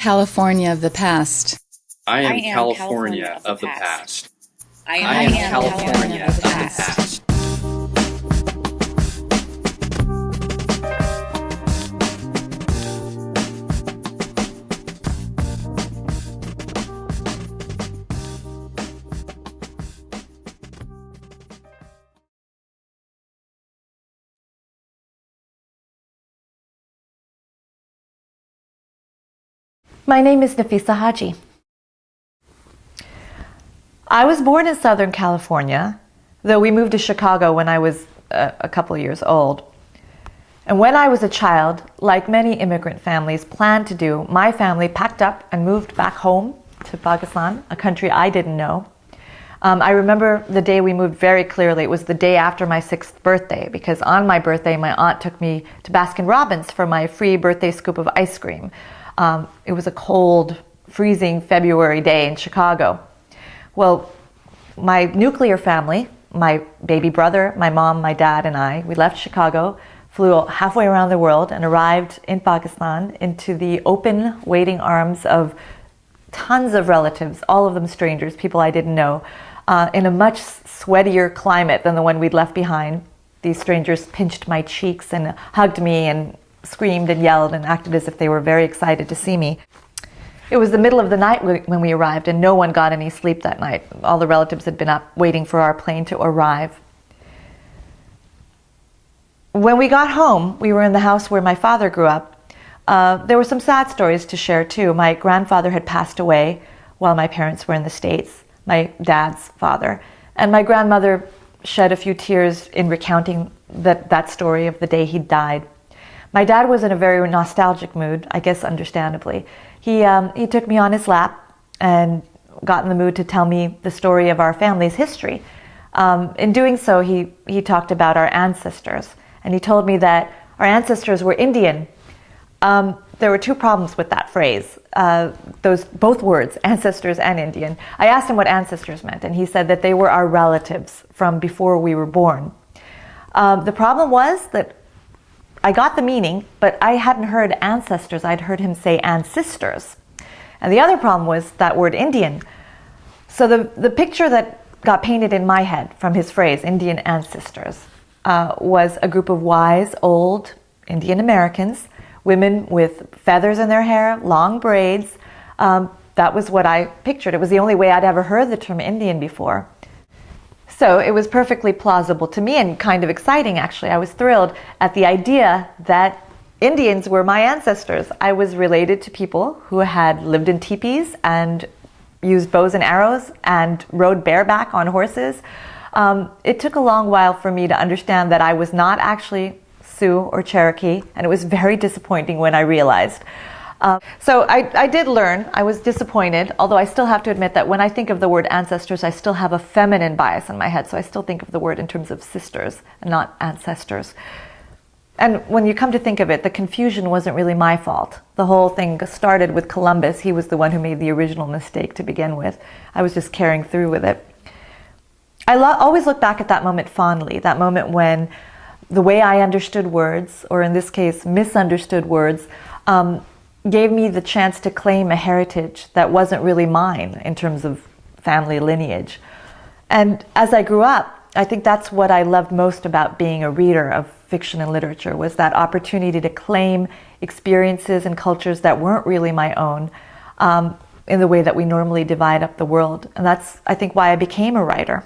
California of the past. I am California of the past. I am California of the past. My name is Nafisa Haji. I was born in Southern California, though we moved to Chicago when I was a couple of years old. And when I was a child, like many immigrant families planned to do, my family packed up and moved back home to Pakistan, a country I didn't know. I remember the day we moved very clearly. It was the day after my 6th birthday, because on my birthday, my aunt took me to Baskin-Robbins for my free birthday scoop of ice cream. It was a cold, freezing February day in Chicago. Well, my nuclear family, my baby brother, my mom, my dad, and I, we left Chicago, flew halfway around the world, and arrived in Pakistan into the open, waiting arms of tons of relatives, all of them strangers, people I didn't know, in a much sweatier climate than the one we'd left behind. These strangers pinched my cheeks and hugged me and screamed and yelled and acted as if they were very excited to see me. It was the middle of the night when we arrived, and no one got any sleep that night. All the relatives had been up waiting for our plane to arrive. When we got home, we were in the house where my father grew up. There were some sad stories to share too. My grandfather had passed away while my parents were in the States, my dad's father, and my grandmother shed a few tears in recounting that story of the day he died. My dad was in a very nostalgic mood, I guess understandably. He took me on his lap and got in the mood to tell me the story of our family's history. In doing so, he talked about our ancestors, and he told me that our ancestors were Indian. There were two problems with that phrase, both words, ancestors and Indian. I asked him what ancestors meant, and he said that they were our relatives from before we were born. The problem was that I got the meaning, but I hadn't heard ancestors. I'd heard him say AnSisters. And the other problem was that word Indian. So the picture that got painted in my head from his phrase, Indian ancestors, was a group of wise, old Indian Americans, women with feathers in their hair, long braids. That was what I pictured. It was the only way I'd ever heard the term Indian before. So it was perfectly plausible to me and kind of exciting, actually. I was thrilled at the idea that Indians were my ancestors. I was related to people who had lived in teepees and used bows and arrows and rode bareback on horses. It took a long while for me to understand that I was not actually Sioux or Cherokee, and it was very disappointing when I realized. So I did learn. I was disappointed, although I still have to admit that when I think of the word ancestors, I still have a feminine bias in my head, so I still think of the word in terms of sisters and not ancestors. And when you come to think of it, the confusion wasn't really my fault. The whole thing started with Columbus. He was the one who made the original mistake to begin with. I was just carrying through with it. I always look back at that moment fondly, that moment when the way I understood words, or in this case, misunderstood words, gave me the chance to claim a heritage that wasn't really mine in terms of family lineage. And as I grew up, I think that's what I loved most about being a reader of fiction and literature, was that opportunity to claim experiences and cultures that weren't really my own, in the way that we normally divide up the world. And that's, I think, why I became a writer.